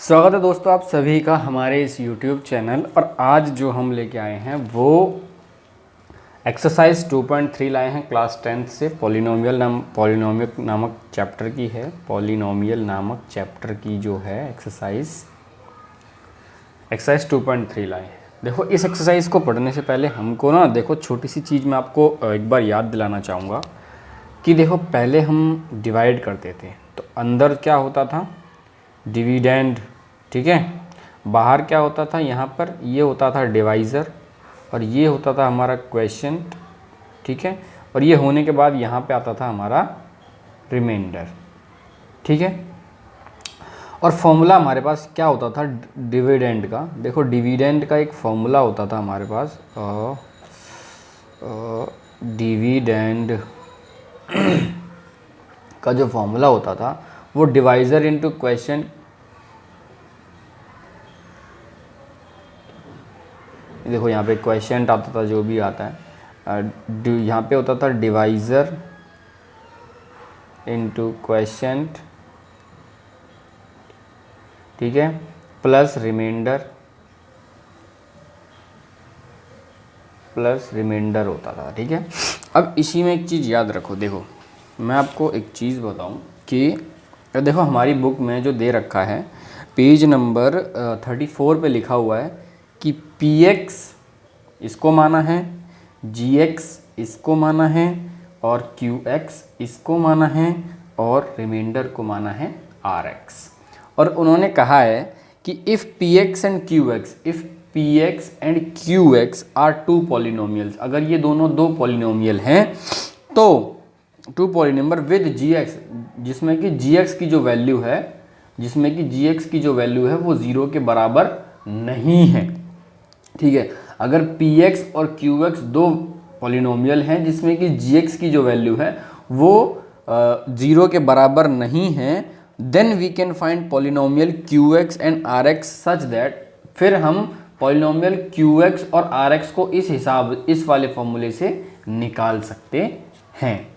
स्वागत है दोस्तों आप सभी का हमारे इस YouTube चैनल। और आज जो हम लेके आए हैं वो एक्सरसाइज 2.3 लाए हैं क्लास 10th से। पॉलिनोमियल नामक चैप्टर की है। पॉलिनोमियल नामक चैप्टर की जो है एक्सरसाइज 2.3 लाए हैं। देखो इस एक्सरसाइज को पढ़ने से पहले हमको ना देखो छोटी सी चीज़ मैं आपको एक बार याद दिलाना चाहूँगा कि देखो पहले हम डिवाइड करते थे तो अंदर क्या होता था, डिविडेंड, ठीक है। बाहर क्या होता था, यहाँ पर ये होता था डिवाइज़र और ये होता था हमारा क्वेश्चंट, ठीक है। और ये होने के बाद यहाँ पे आता था हमारा रिमाइंडर, ठीक है। और फॉर्मूला हमारे पास क्या होता था डिविडेंड का। देखो डिविडेंड का एक फॉर्मूला होता था हमारे पास, डिविडेंड का जो फॉर्मूला होता था वो डिवाइज़र इनटू क्वेश्चन, देखो यहाँ पे क्वेश्चन आता था जो भी आता है, यहाँ पे होता था डिवाइज़र इनटू क्वेश्चन, ठीक है, प्लस रिमाइंडर होता था, ठीक है। अब इसी में एक चीज़ याद रखो। देखो मैं आपको एक चीज़ बताऊं कि देखो हमारी बुक में जो दे रखा है पेज नंबर 34 पे लिखा हुआ है कि px इसको माना है, gx इसको माना है और qx इसको माना है और रिमाइंडर को माना है rx। और उन्होंने कहा है कि if px and qx are two polynomials, अगर ये दोनों दो पॉलिनोमियल हैं तो टू पॉलिनोमियल विद gx, जिसमें कि gx की जो वैल्यू है वो 0 के बराबर नहीं है, ठीक है। अगर px और qx दो पॉलिनोमियल हैं जिसमें कि gx की जो वैल्यू है वो 0 के बराबर नहीं है, then we can find polynomial qx and rx such that, फिर हम पॉलिनोमियल qx और rx को इस वाले फॉर्मूले से निकाल सकते हैं,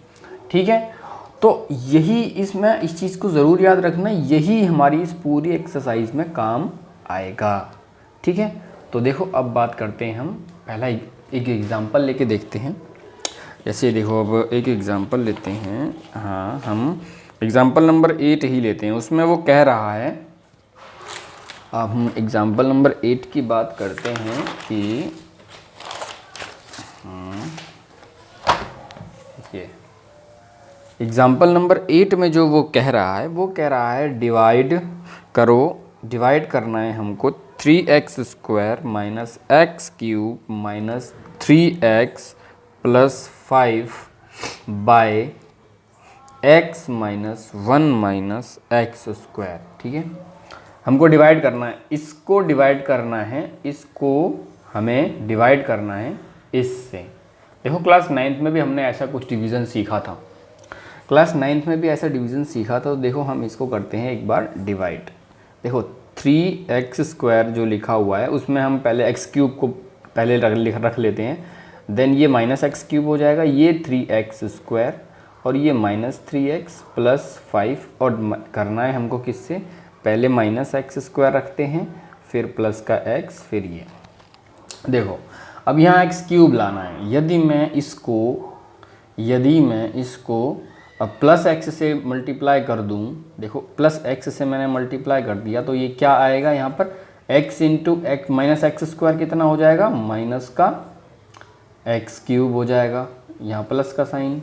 ठीक है। तो यही इसमें इस चीज़ को ज़रूर याद रखना, यही हमारी इस पूरी एक्सरसाइज में काम आएगा, ठीक है। तो देखो अब बात करते हैं, हम पहला एक एग्ज़ाम्पल लेके देखते हैं। जैसे देखो अब एक एग्ज़ाम्पल लेते हैं, हाँ हम एग्ज़ाम्पल नंबर 8 ही लेते हैं। उसमें वो कह रहा है, अब हम एग्ज़ाम्पल नंबर 8 की बात करते हैं कि ये एग्ज़ाम्पल नंबर 8 में जो वो कह रहा है डिवाइड करना है हमको 3x² minus x cube minus 3x plus 5 by x minus 1 minus x², ठीक है। हमको डिवाइड करना है, इसको हमें डिवाइड करना है इससे। देखो क्लास 9th में भी हमने ऐसा कुछ डिवीज़न सीखा था, तो देखो हम इसको करते हैं एक बार डिवाइड। देखो 3x² जो लिखा हुआ है उसमें हम पहले x³ को पहले रख लेते हैं, देन ये माइनस x³ हो जाएगा, ये 3x² और ये माइनस 3x प्लस 5, और करना है हमको किससे, पहले माइनस x² रखते हैं फिर प्लस का x, फिर ये देखो अब यहाँ x³ लाना है। यदि मैं इसको अब प्लस x से मल्टीप्लाई कर दूँ, देखो प्लस x से मैंने मल्टीप्लाई कर दिया तो ये क्या आएगा, यहाँ पर x into x minus x² कितना हो जाएगा, माइनस का x³ हो जाएगा, यहाँ प्लस का साइन।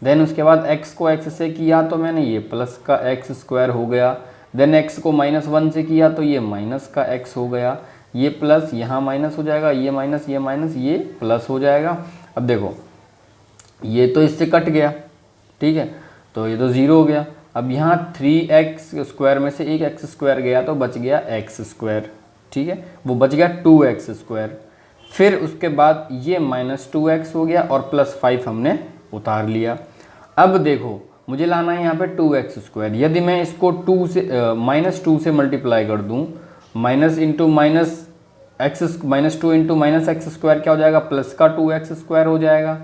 देन उसके बाद x को x से किया तो मैंने ये प्लस का x² हो गया, देन x को -1 से किया तो ये माइनस का x हो गया, ये प्लस यहाँ माइनस हो जाएगा, ये माइनस ये प्लस हो जाएगा। अब देखो ये तो इससे कट गया, ठीक है, तो ये तो 0 हो गया। अब यहाँ 3x² में से एक x² गया तो बच गया x², ठीक है, वो बच गया 2x²। फिर उसके बाद ये -2x हो गया और प्लस 5 हमने उतार लिया। अब देखो मुझे लाना है यहाँ पे 2x²। यदि मैं इसको -2 से मल्टीप्लाई कर दूँ, -2 इंटू -x² क्या हो जाएगा, प्लस का 2x² हो जाएगा,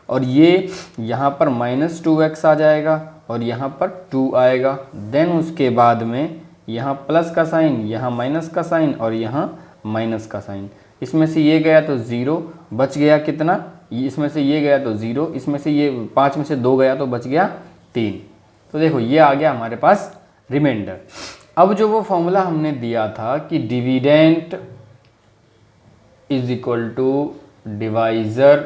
और ये यहाँ पर -2x आ जाएगा और यहाँ पर 2 आएगा। देन उसके बाद में यहाँ प्लस का साइन, यहाँ माइनस का साइन और यहाँ माइनस का साइन। इसमें से ये गया तो 0, बच गया कितना, इसमें से ये गया तो 0, इसमें से ये 5 में से 2 गया तो बच गया 3। तो देखो ये आ गया हमारे पास रिमाइंडर। अब जो वो फॉर्मूला हमने दिया था कि dividend is equal to divisor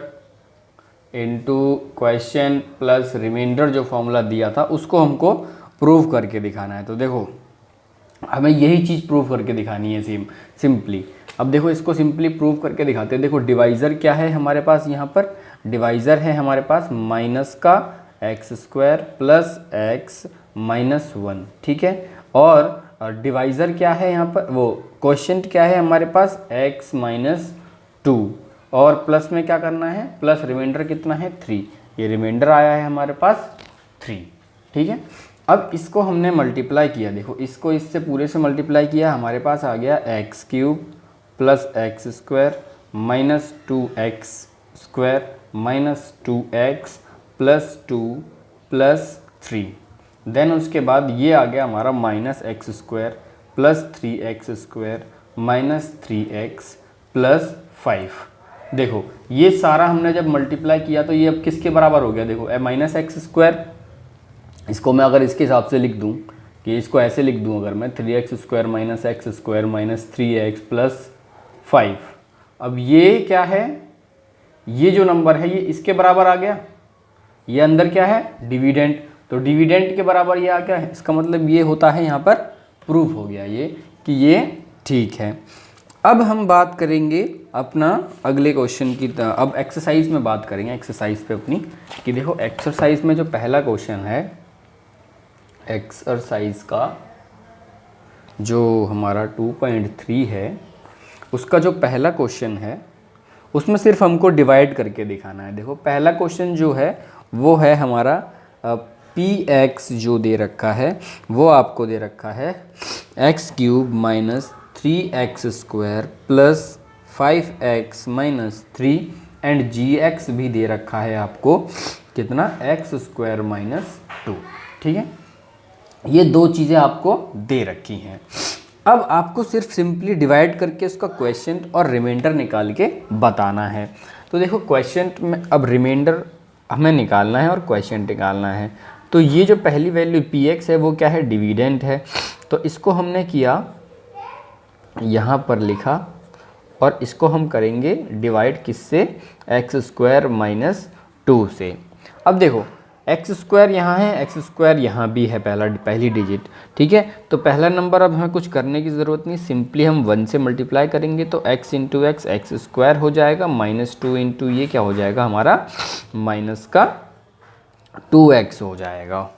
into quotient plus remainder, जो फॉर्मूला दिया था उसको हमको प्रूव करके दिखाना है। तो देखो हमें यही चीज़ प्रूव करके दिखानी है सिंपली। अब देखो इसको सिंपली प्रूव करके दिखाते हैं। देखो डिवाइज़र क्या है हमारे पास, यहाँ पर डिवाइज़र है हमारे पास माइनस का x² प्लस x माइनस 1, ठीक है। और डिवाइज़र क्या है यहाँ पर, वो क्वोशिएंट क्या है हमारे पास x माइनस 2, और प्लस में क्या करना है, प्लस रिमाइंडर कितना है 3, ये रिमाइंडर आया है हमारे पास 3, ठीक है। अब इसको हमने मल्टीप्लाई किया, देखो इसको इससे पूरे से मल्टीप्लाई किया, हमारे पास आ गया x³ plus x² minus 2x² minus 2x plus 2 plus 3। Then उसके बाद ये आ गया हमारा minus x² plus 3x² minus 3x plus 5। देखो ये सारा हमने जब मल्टीप्लाई किया तो ये अब किसके बराबर हो गया, देखो माइनस x², इसको मैं अगर इसके हिसाब से लिख दूं कि इसको ऐसे लिख दूं, अगर मैं 3x² minus x² minus 3x plus 5, अब ये क्या है, ये जो नंबर है ये इसके बराबर आ गया, ये अंदर क्या है डिविडेंड, तो डिविडेंड के बराबर ये आ गया है। इसका मतलब ये होता है यहाँ पर प्रूफ हो गया ये कि ये ठीक है। अब हम बात करेंगे अपना अगले क्वेश्चन की, अब एक्सरसाइज में बात करेंगे, एक्सरसाइज पे अपनी, कि देखो एक्सरसाइज में जो पहला क्वेश्चन है, एक्सरसाइज का जो हमारा 2.3 है उसका जो पहला क्वेश्चन है उसमें सिर्फ हमको डिवाइड करके दिखाना है। देखो पहला क्वेश्चन जो है वो है हमारा px जो दे रखा है वो आपको दे रखा है x³ minus 3x² plus 5x minus 3 and gx भी दे रखा है आपको कितना, x² माइनस 2, ठीक है। ये दो चीज़ें आपको दे रखी हैं। अब आपको सिर्फ सिंपली डिवाइड करके उसका क्वेश्चन और रिमाइंडर निकाल के बताना है। तो देखो क्वेश्चन में अब रिमाइंडर हमें निकालना है और क्वेश्चन निकालना है। तो ये जो पहली वैल्यू px है वो क्या है, डिविडेंड है। तो इसको हमने किया, यहाँ पर लिखा, और इसको हम करेंगे डिवाइड किससे, x² माइनस 2 से। अब देखो x² यहाँ है, x² यहाँ भी है, पहली डिजिट, ठीक है। तो पहला नंबर अब हमें कुछ करने की ज़रूरत नहीं, सिंपली हम 1 से मल्टीप्लाई करेंगे तो x इंटू एक्स x² हो जाएगा, माइनस 2 इंटू ये क्या हो जाएगा हमारा माइनस का 2x हो जाएगा।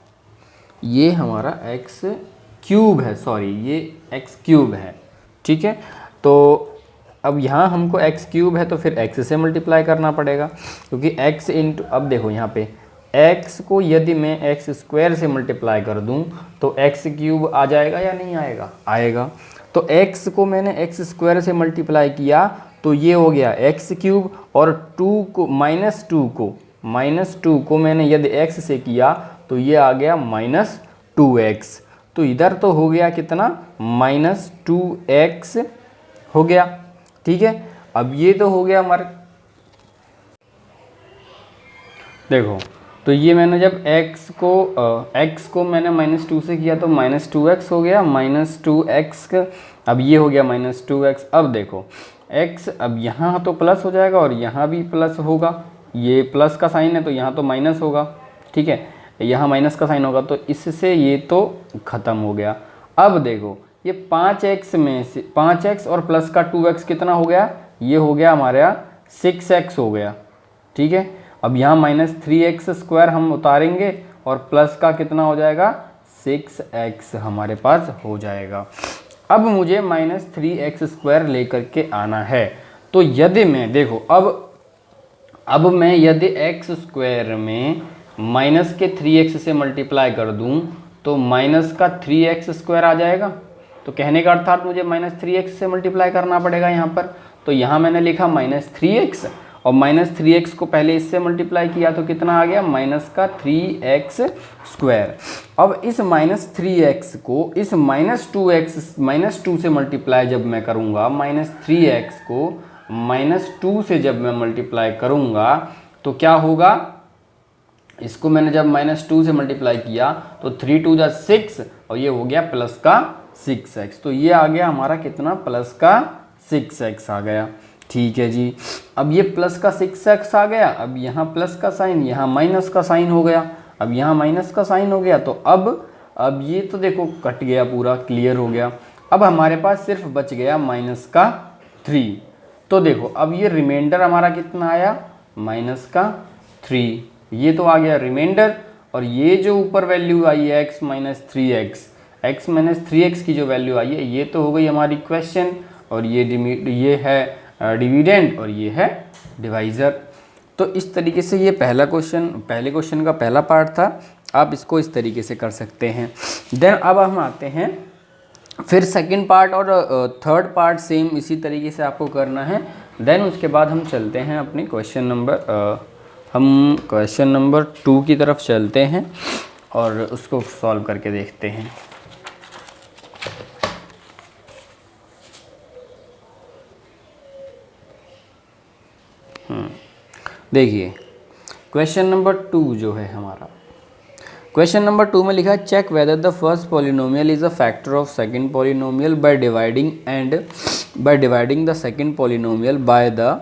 ये हमारा x³ है, सॉरी ये x³ है, ठीक है। तो अब यहाँ हमको x³ है तो फिर x से मल्टीप्लाई करना पड़ेगा, क्योंकि x इंटू, अब देखो यहाँ पे x को यदि मैं x² से मल्टीप्लाई कर दूँ तो x³ आ जाएगा या नहीं आएगा, आएगा। तो x को मैंने x² से मल्टीप्लाई किया तो ये हो गया x³, और 2 को माइनस 2 को मैंने यदि x से किया तो ये आ गया माइनस 2x। तो इधर तो हो गया कितना, माइनस 2x हो गया, ठीक है। अब ये तो हो गया हमारे, देखो तो ये मैंने जब x को मैंने माइनस 2 से किया तो माइनस 2x हो गया, माइनस 2x, अब ये हो गया माइनस 2x। अब देखो x अब यहाँ तो प्लस हो जाएगा और यहाँ भी प्लस होगा, ये प्लस का साइन है तो यहाँ तो माइनस होगा, ठीक है, यहाँ माइनस का साइन होगा, तो इससे ये तो ख़त्म हो गया। अब देखो ये 5x में से 5x और प्लस का 2x कितना हो गया, ये हो गया हमारे यहाँ 6x हो गया, ठीक है। अब यहाँ माइनस 3x² हम उतारेंगे और प्लस का कितना हो जाएगा 6x हमारे पास हो जाएगा। अब मुझे माइनस 3x² लेकर के आना है। तो यदि मैं देखो अब मैं यदि x² में माइनस के 3x से मल्टीप्लाई कर दूं तो माइनस का 3x² आ जाएगा। तो कहने का अर्थात मुझे माइनस 3x से मल्टीप्लाई करना पड़ेगा यहाँ पर। तो यहाँ मैंने लिखा माइनस 3x और -3x को पहले इससे मल्टीप्लाई किया तो कितना आ गया, -3x²। अब इस -3x को इस -2 से मल्टीप्लाई जब मैं करूँगा, -3x को -2 से जब मैं मल्टीप्लाई करूँगा तो क्या होगा, इसको मैंने जब -2 से मल्टीप्लाई किया तो 3 2 जा 6 और ये हो गया प्लस का 6x। तो ये आ गया हमारा कितना, प्लस का 6x आ गया। ठीक है जी, अब ये प्लस का 6x आ गया। अब यहाँ प्लस का साइन, यहाँ माइनस का साइन हो गया। अब यहाँ माइनस का साइन हो गया तो अब ये तो देखो कट गया, पूरा क्लियर हो गया। अब हमारे पास सिर्फ बच गया -3। तो देखो अब ये रिमाइंडर हमारा कितना आया, -3। ये तो आ गया रिमाइंडर। और ये जो ऊपर वैल्यू आई है x -3x की जो वैल्यू आई है, ये तो हो गई हमारी क्वेश्चन। और ये है डिविडेंड और ये है डिवाइज़र। तो इस तरीके से ये पहले क्वेश्चन का पहला पार्ट था। आप इसको इस तरीके से कर सकते हैं। देन अब हम आते हैं फिर सेकंड पार्ट और थर्ड पार्ट सेम इसी तरीके से आपको करना है। देन उसके बाद हम चलते हैं अपने क्वेश्चन नंबर 2 की तरफ चलते हैं और उसको सॉल्व करके देखते हैं। देखिए क्वेश्चन नंबर 2 जो है हमारा, क्वेश्चन नंबर 2 में लिखा है check whether the first polynomial is a factor of second polynomial by dividing the second polynomial by the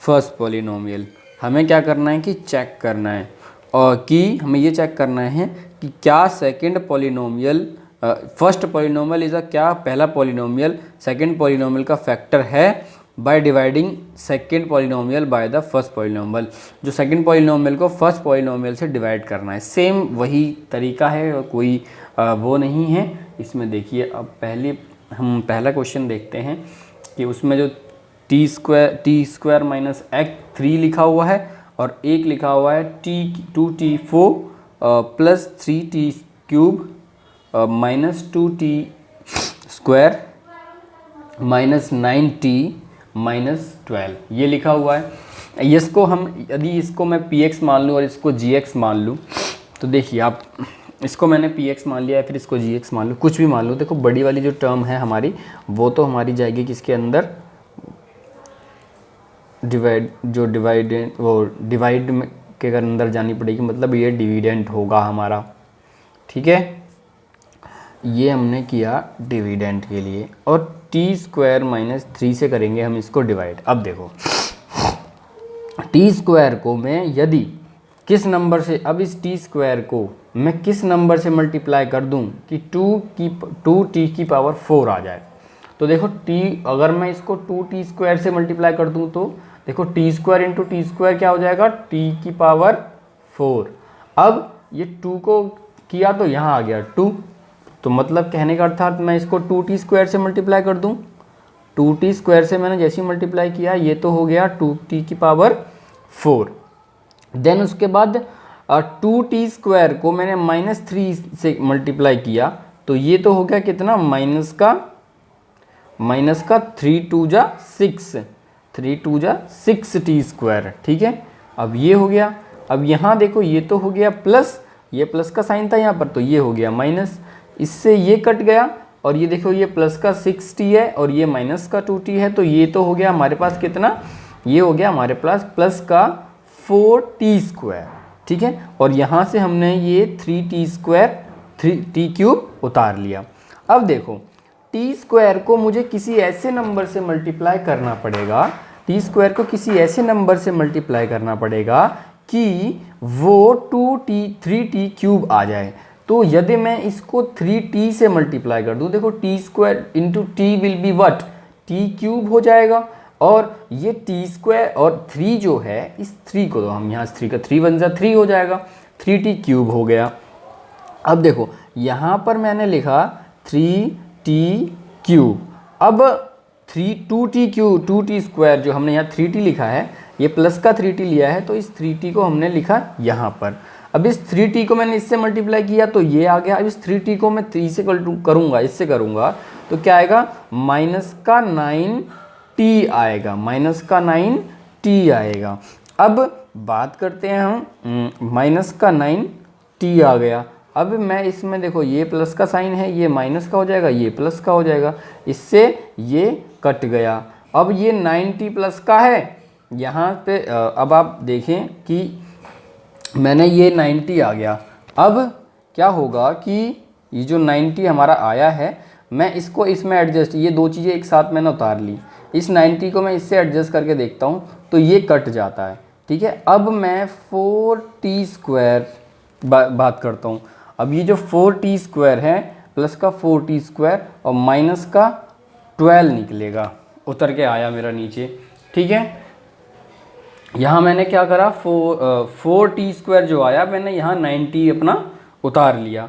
first polynomial. हमें क्या करना है कि चेक करना है, और कि हमें ये चेक करना है कि क्या second polynomial first polynomial is अ, क्या पहला पॉलिनोमियल सेकंड पॉलिनोमियल का फैक्टर है by dividing second polynomial by the first polynomial. जो सेकंड पॉलिनोमियल को फर्स्ट पॉलिनोमियल से डिवाइड करना है। सेम वही तरीका है और कोई वो नहीं है इसमें। देखिए अब हम पहला क्वेश्चन देखते हैं कि उसमें जो टी स्क्वायर माइनस x3 लिखा हुआ है और एक लिखा हुआ है t2t4 plus 3t³ minus 2t square minus 9t minus 12 ये लिखा हुआ है। इसको हम यदि इसको मैं px मान लूँ और इसको gx मान लूँ तो देखिए आप, इसको मैंने px मान लिया है, फिर इसको gx मान लूँ, कुछ भी मान लूँ। देखो बड़ी वाली जो टर्म है हमारी वो तो हमारी जाएगी किसके अंदर, डिवाइड के अंदर जानी पड़ेगी, मतलब ये डिविडेंट होगा हमारा। ठीक है, ये हमने किया डिविडेंट के लिए। और टी स्क्वायर माइनस 3 से करेंगे हम इसको डिवाइड। अब देखो टी स्क्वायर को मैं यदि किस नंबर से, अब इस टी स्क्वायर को मैं किस नंबर से मल्टीप्लाई कर दूं कि 2t की पावर 4 आ जाए। तो देखो अगर मैं इसको 2t स्क्वायर से मल्टीप्लाई कर दूं तो देखो T square into T square क्या हो जाएगा, t की पावर 4। अब ये 2 को किया तो यहाँ आ गया 2, तो मतलब कहने का अर्थात मैं इसको 2t स्क्वायर से मल्टीप्लाई कर दूं। 2t स्क्वायर से मैंने जैसे ही मल्टीप्लाई किया ये तो हो गया 2t की पावर 4। देन उसके बाद 2t स्क्वायर को मैंने -3 से मल्टीप्लाई किया तो ये तो हो गया कितना, माइनस का 3 2 जा 6t स्क्वायर। ठीक है, अब ये हो गया। अब यहाँ देखो ये तो हो गया प्लस, ये प्लस का साइन था यहाँ पर, तो ये हो गया माइनस, इससे ये कट गया। और ये देखो ये प्लस का 6t है और ये माइनस का 2t है, तो ये तो हो गया हमारे पास कितना, ये हो गया हमारे पास प्लस का 4t स्क्वायर। ठीक है, और यहाँ से हमने ये 3t³ उतार लिया। अब देखो टी स्क्वायर को मुझे किसी ऐसे नंबर से मल्टीप्लाई करना पड़ेगा, टी स्क्वायर को किसी ऐसे नंबर से मल्टीप्लाई करना पड़ेगा कि वो 3t³ आ जाए। तो यदि मैं इसको 3t से मल्टीप्लाई कर दूं, देखो T square into T will be what, t³ हो जाएगा। और ये टी स्क्वायर और 3 जो है, इस 3 को तो हम यहाँ 3 का 3 1 जा 3 हो जाएगा, 3t³ हो गया। अब देखो यहाँ पर मैंने लिखा 3t³। अब 2t स्क्वायर जो हमने यहाँ 3t लिखा है, ये प्लस का 3t लिया है, तो इस 3t को हमने लिखा यहाँ पर। अब इस 3t को मैंने इससे मल्टीप्लाई किया तो ये आ गया। अब इस 3t को मैं 3 से करूँगा, इससे करूँगा तो क्या आएगा, -9t आएगा, -9 t आएगा। अब बात करते हैं हम माइनस का 9t आ गया। अब मैं इसमें देखो ये प्लस का साइन है, ये माइनस का हो जाएगा, ये प्लस का हो जाएगा, इससे ये कट गया। अब ये 9t प्लस का है यहाँ पे। अब आप देखें कि मैंने ये 90 आ गया। अब क्या होगा कि ये जो 90 हमारा आया है, मैं इसको इसमें एडजस्ट, ये दो चीज़ें एक साथ मैंने उतार ली, इस 90 को मैं इससे एडजस्ट करके देखता हूँ तो ये कट जाता है। ठीक है, अब मैं 4t² बात करता हूँ। अब ये जो 4t² है प्लस का 4t² और माइनस का 12 निकलेगा, उतर के आया मेरा नीचे। ठीक है, यहाँ मैंने क्या करा, 4t² जो आया मैंने यहाँ 90 अपना उतार लिया।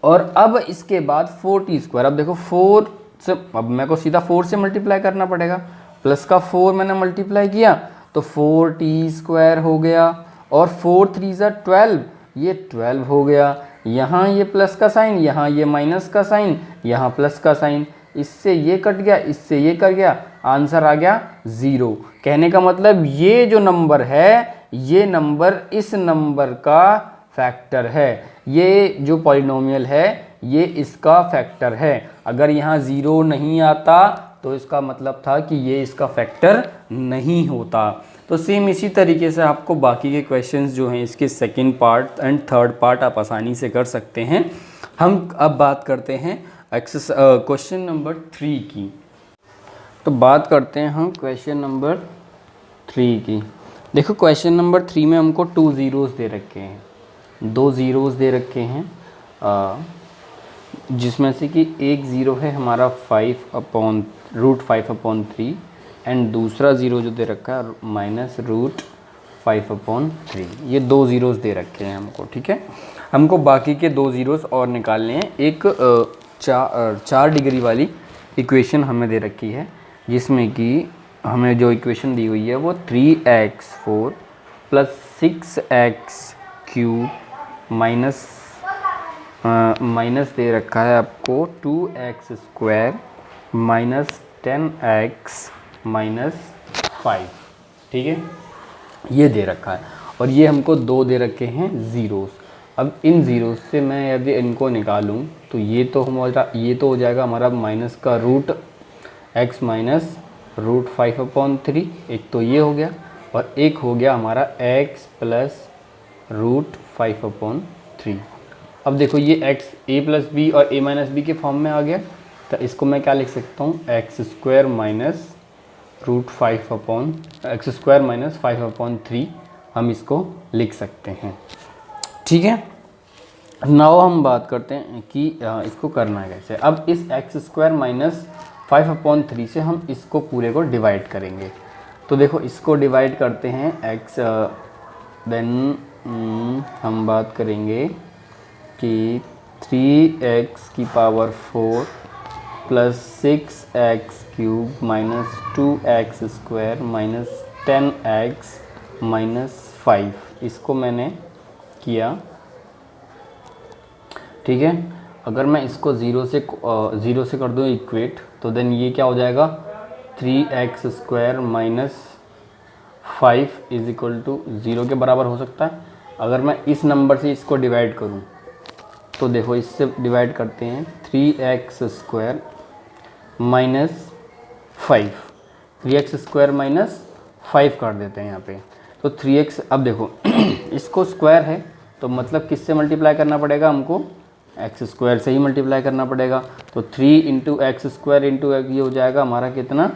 और अब इसके बाद 4t², अब देखो 4 से, अब मेरे को सीधा 4 से मल्टीप्लाई करना पड़ेगा। प्लस का 4 मैंने मल्टीप्लाई किया तो 4t² हो गया, और 4 3 ज़ा 12, ये 12 हो गया। यहाँ ये प्लस का साइन, यहाँ ये माइनस का साइन, यहाँ प्लस का साइन, इससे ये कट गया, इससे ये कट गया, आंसर आ गया 0। कहने का मतलब ये जो नंबर है, ये नंबर इस नंबर का फैक्टर है, ये जो पॉलिनोमियल है ये इसका फैक्टर है। अगर यहाँ 0 नहीं आता तो इसका मतलब था कि ये इसका फैक्टर नहीं होता। तो सेम इसी तरीके से आपको बाकी के क्वेश्चंस जो हैं इसके second part and third part आप आसानी से कर सकते हैं। हम अब बात करते हैं क्वेश्चन नंबर 3 की। तो बात करते हैं हम क्वेश्चन नंबर 3 की। देखो क्वेश्चन नंबर 3 में हमको 2 ज़ीरोज़ दे रखे हैं, 2 ज़ीरोज़ दे रखे हैं, जिसमें से कि एक ज़ीरो है हमारा √5/3 एंड दूसरा ज़ीरो जो दे रखा है -√5/3। ये 2 ज़ीरोज़ दे रखे हैं हमको। ठीक है, हमको बाकी के 2 ज़ीरोज़ और निकालने हैं। एक 4 डिग्री वाली इक्वेशन हमें दे रखी है, जिसमें कि हमें जो इक्वेशन दी हुई है वो 3x4 + 6x³ माइनस दे रखा है आपको 2x² -10x -5। ठीक है, ये दे रखा है, और ये हमको 2 दे रखे हैं ज़ीरोज़। अब इन ज़ीरोज़ से मैं यदि इनको निकालूं तो ये तो हो जाएगा हमारा माइनस का √x -√5/3, एक तो ये हो गया, और एक हो गया हमारा x + √5/3। अब देखो ये x a + b और a - b के फॉर्म में आ गया, तो इसको मैं क्या लिख सकता हूँ, x² -5/3 हम इसको लिख सकते हैं। ठीक है, नाउ हम बात करते हैं कि इसको करना है कैसे। अब इस x² -5/3 से हम इसको पूरे को डिवाइड करेंगे। तो देखो इसको डिवाइड करते हैं x, देन हम बात करेंगे कि 3x⁴ + 6x³ -2x² -10x -5, इसको मैंने किया। ठीक है, अगर मैं इसको 0 से कर दूँ इक्वेट, तो देन ये क्या हो जाएगा, 3x² -5 = 0 के बराबर हो सकता है। अगर मैं इस नंबर से इसको डिवाइड करूं तो देखो इससे डिवाइड करते हैं, 3x² -5, 3x² -5 कर देते हैं यहाँ पे। तो 3x, अब देखो इसको स्क्वायर है तो मतलब किससे मल्टीप्लाई करना पड़ेगा हमको, x² से ही मल्टीप्लाई करना पड़ेगा। तो 3 × x² ये हो जाएगा हमारा कितना,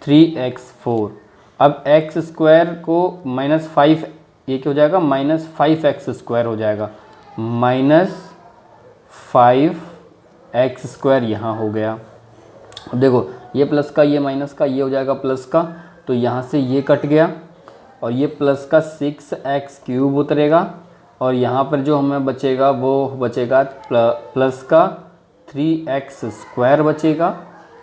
3x4। अब x² को -5, ये क्या हो जाएगा, -5x² हो जाएगा, -5x² यहाँ हो गया। अब देखो ये प्लस का, ये माइनस का, ये हो जाएगा प्लस का, तो यहाँ से ये कट गया, और ये प्लस का 6x³ उतरेगा, और यहाँ पर जो हमें बचेगा वो बचेगा प्लस का 3x² बचेगा।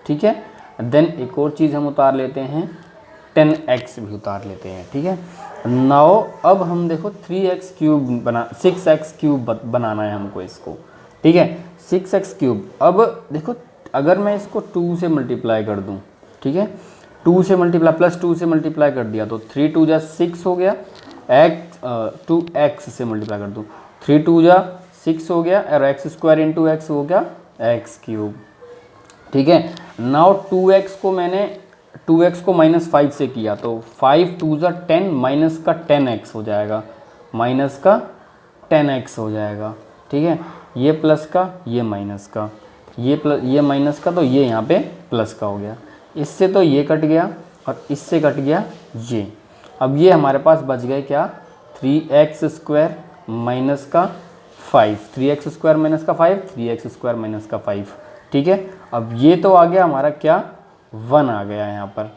ठीक है, देन एक और चीज़ हम उतार लेते हैं, 10x भी उतार लेते हैं। ठीक है, नाउ अब हम देखो 6x³ बनाना है हमको इसको। ठीक है, 6x³। अब देखो अगर मैं इसको 2 से मल्टीप्लाई कर दूं, ठीक है, 2 से मल्टीप्लाई, प्लस 2 से मल्टीप्लाई कर दिया तो 3 2 जा 6 हो गया, टू एक्स से मल्टीप्लाई कर दूँ 3 2 जा 6 हो गया, और एक्स स्क्वायर इंटू एक्स हो गया एक्स क्यूब। ठीक है, नाउ 2x को मैंने 2x को -5 से किया तो 5 2 जा 10 माइनस का 10x हो जाएगा, माइनस का 10x हो जाएगा। ठीक है, ये प्लस का ये माइनस का, ये प्लस ये माइनस का, तो ये यहाँ पे प्लस का हो गया। इससे तो ये कट गया और इससे कट गया ये। अब ये हमारे पास बच गए क्या, 3x स्क्वायर माइनस का 5, 3x स्क्वायर माइनस का 5, 3x स्क्वायर माइनस का 5। ठीक है, अब ये तो आ गया हमारा क्या, 1 आ गया यहाँ पर।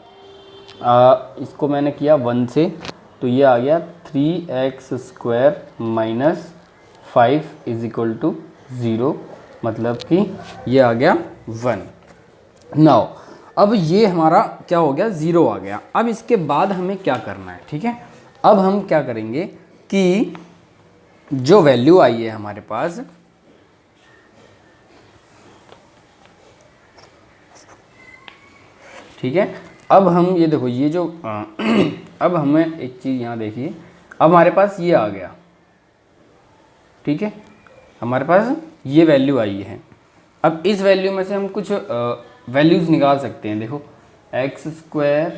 इसको मैंने किया 1 से, तो ये आ गया 3x square minus 5 is equal to 0, मतलब कि ये आ गया 1। नाउ अब ये हमारा क्या हो गया, 0 आ गया। अब इसके बाद हमें क्या करना है, ठीक है, अब हम क्या करेंगे कि जो वैल्यू आई है हमारे पास, ठीक है, अब हम ये देखो ये जो अब हमें एक चीज़ यहाँ देखिए, अब हमारे पास ये आ गया। ठीक है, हमारे पास ये वैल्यू आई है। अब इस वैल्यू में से हम कुछ वैल्यूज़ निकाल सकते हैं। देखो x square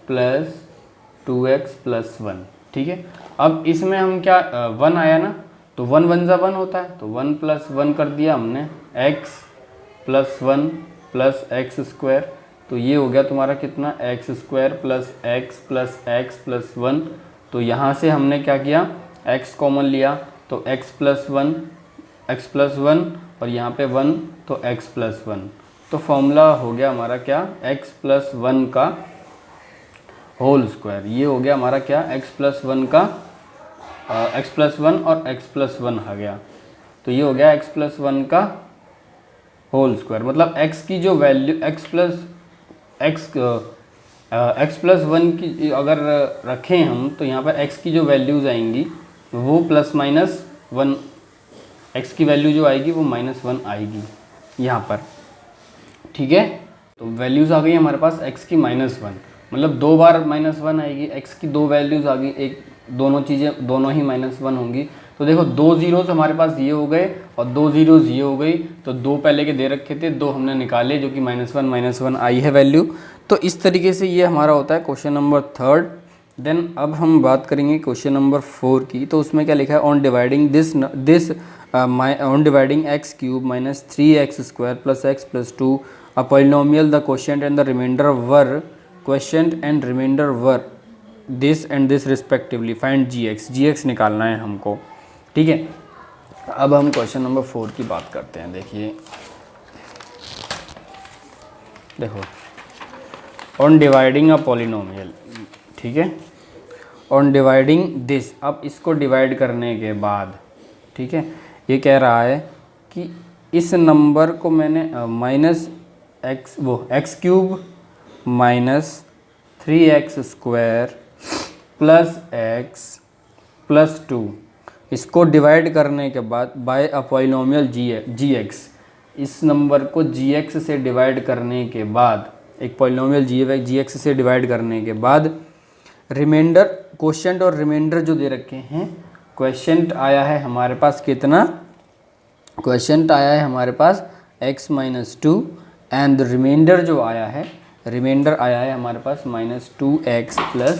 plus 2x plus 1। ठीक है, अब इसमें हम क्या 1 आया ना, तो 1 1 जा 1 होता है, तो 1 प्लस 1 कर दिया हमने, x plus 1 plus x square, तो ये हो गया तुम्हारा कितना, x square plus x plus 1। तो यहाँ से हमने क्या किया, x कॉमन लिया, तो x प्लस 1 और यहाँ पे 1, तो x प्लस 1। तो फॉर्मूला हो गया हमारा क्या, x प्लस 1 का होल स्क्वायर। ये हो गया हमारा क्या, x प्लस 1 का x प्लस 1 और x प्लस 1 आ गया, तो ये हो गया x प्लस 1 का होल स्क्वायर। मतलब x की जो वैल्यू x प्लस 1 की अगर रखें हम, तो यहाँ पर x की जो वैल्यूज़ आएंगी वो प्लस माइनस 1, x की वैल्यू जो आएगी वो -1 आएगी यहाँ पर। ठीक है, तो वैल्यूज़ आ गई हमारे पास x की -1, मतलब 2 बार -1 आएगी, x की 2 वैल्यूज़ आ गई, एक दोनों चीज़ें दोनों ही -1 होंगी। तो देखो 2 ज़ीरोज़ हमारे पास ये हो गए और 2 ज़ीरोज़ ये हो गई, तो 2 पहले के दे रखे थे, 2 हमने निकाले जो कि -1 आई है वैल्यू। तो इस तरीके से ये हमारा होता है क्वेश्चन नंबर 3। देन अब हम बात करेंगे क्वेश्चन नंबर 4 की। तो उसमें क्या लिखा है, on dividing x cube minus 3x square plus x plus 2 a polynomial, the quotient and the remainder were this and this respectively, find gx निकालना है हमको। ठीक है, अब हम क्वेश्चन नंबर 4 की बात करते हैं। देखिए, देखो ऑन डिवाइडिंग अ पॉलिनोमियल, ठीक है, ऑन डिवाइडिंग दिस, अब इसको डिवाइड करने के बाद, ठीक है, ये कह रहा है कि इस नंबर को मैंने x cube minus 3x square plus x plus 2, इसको डिवाइड करने के बाद बाय अ पॉलिनोमियल gx, इस नंबर को gx से डिवाइड करने के बाद, एक पॉलिनोमियल gx से डिवाइड करने के बाद रिमाइंडर, क्वोशिएंट और रिमाइंडर जो दे रखे हैं, क्वोशिएंट आया है हमारे पास कितना, क्वोशिएंट आया है हमारे पास x माइनस 2 एंड रिमाइंडर जो आया है, रिमाइंडर आया है हमारे पास -2x प्लस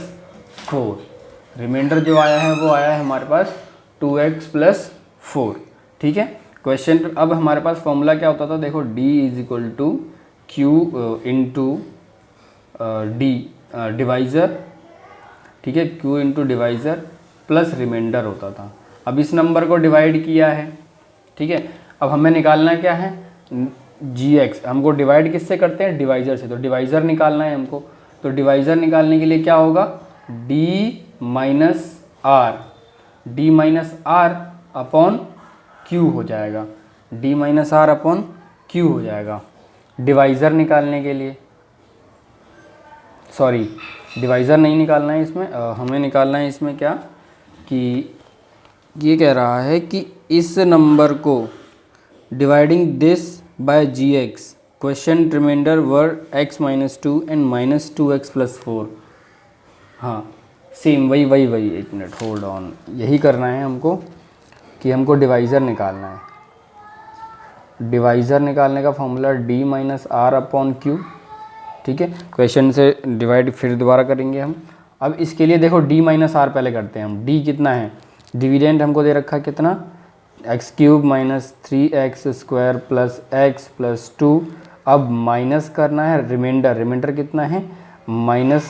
4। रिमाइंडर जो आया है वो आया है हमारे पास 2x प्लस 4। ठीक है, क्वेश्चन अब हमारे पास फॉर्मूला क्या होता था, देखो d is equal to q into D divisor, ठीक है, q into divisor plus remainder होता था। अब इस नंबर को डिवाइड किया है, ठीक है, अब हमें निकालना क्या है, gx, हमको डिवाइड किससे करते हैं, डिवाइज़र से, तो डिवाइज़र निकालना है हमको। तो डिवाइज़र निकालने के लिए क्या होगा, d minus R upon q हो जाएगा, d minus R upon q हो जाएगा डिवाइज़र निकालने के लिए। सॉरी, डिवाइज़र नहीं निकालना है इसमें, हमें निकालना है इसमें क्या, कि ये कह रहा है कि इस नंबर को dividing this by gx, quotient remainder were x minus 2 and minus 2x plus 4। हाँ सेम वही वही वही, एक मिनट होल्ड ऑन, यही करना है हमको कि हमको डिवाइज़र निकालना है। डिवाइज़र निकालने का formula d minus R upon Q, ठीक है। क्वेश्चन से डिवाइड फिर दोबारा करेंगे हम। अब इसके लिए देखो d माइनस आर पहले करते हैं हम। d कितना है, डिविडेंड हमको दे रखा है कितना, x cube minus 3x square plus x plus 2। अब माइनस करना है रिमाइंडर, रिमाइंडर कितना है माइनस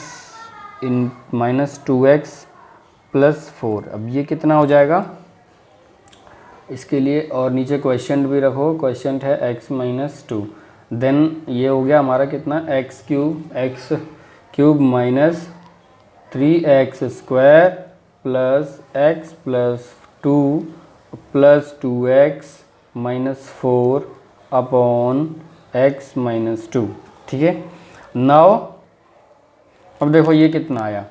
2x प्लस 4। अब ये कितना हो जाएगा इसके लिए, और नीचे क्वेश्चन भी रखो, क्वेश्चन है x माइनस 2। देन ये हो गया हमारा कितना, x cube minus 3x square plus x plus 2 plus 2x minus 4 upon x minus 2, ठीक है। नाउ अब देखो ये कितना आया,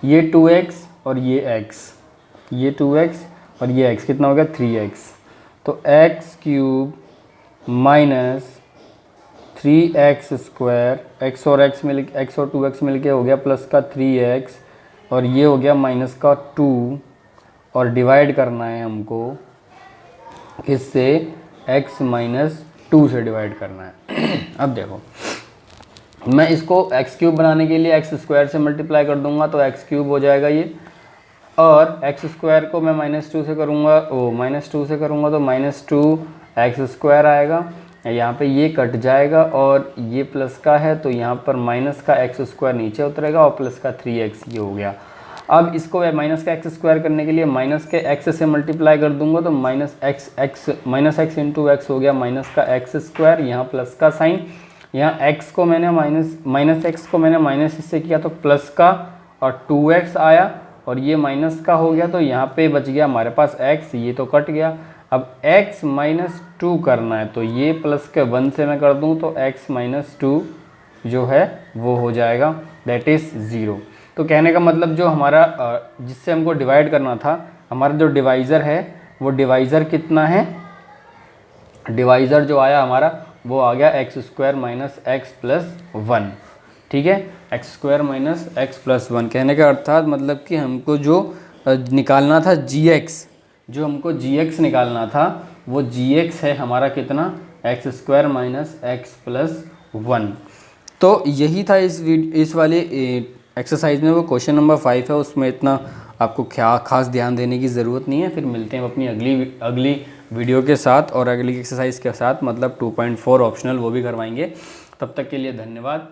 ये 2x और ये x, ये 2x और ये x कितना हो गया 3x। तो x cube minus 3x square, x और 2x मिल के हो गया प्लस का 3x, और ये हो गया माइनस का 2, और डिवाइड करना है हमको किससे, x माइनस 2 से डिवाइड करना है। अब देखो मैं इसको x क्यूब बनाने के लिए x स्क्वायर से मल्टीप्लाई कर दूंगा तो x क्यूब हो जाएगा ये, और x स्क्वायर को मैं माइनस 2 से करूँगा, माइनस 2 से करूँगा तो माइनस 2x स्क्वायर आएगा। यहाँ पे ये कट जाएगा और ये प्लस का है तो यहाँ पर माइनस का x स्क्वायर नीचे उतरेगा और प्लस का 3x ये हो गया। अब इसको मैं माइनस का x स्क्वायर करने के लिए माइनस के x से मल्टीप्लाई कर दूंगा तो माइनस x इंटू एक्स हो गया माइनस का x स्क्वायर, यहाँ प्लस का साइन, यहाँ x को मैंने माइनस x को मैंने माइनस इससे किया तो प्लस का, और 2x आया और ये माइनस का हो गया तो यहाँ पे बच गया हमारे पास x, ये तो कट गया। अब x माइनस 2 करना है तो ये प्लस के 1 से मैं कर दूँ तो x माइनस 2 जो है वो हो जाएगा, दैट इज़ 0। तो कहने का मतलब जो हमारा जिससे हमको डिवाइड करना था, हमारा जो डिवाइज़र है वो डिवाइज़र कितना है, डिवाइज़र जो आया हमारा वो आ गया x square minus x plus 1, ठीक है। X square minus x plus 1 कहने का अर्थात मतलब कि हमको जो निकालना था gx, जो हमको gx निकालना था वो gx है हमारा कितना, x square minus x plus 1। तो यही था इस वाले एक्सरसाइज में। वो क्वेश्चन नंबर 5 है, उसमें इतना आपको खास ध्यान देने की ज़रूरत नहीं है। फिर मिलते हैं अपनी अगली वीडियो के साथ और अगली एक्सरसाइज के साथ, मतलब 2.4 ऑप्शनल वो भी करवाएंगे। तब तक के लिए धन्यवाद।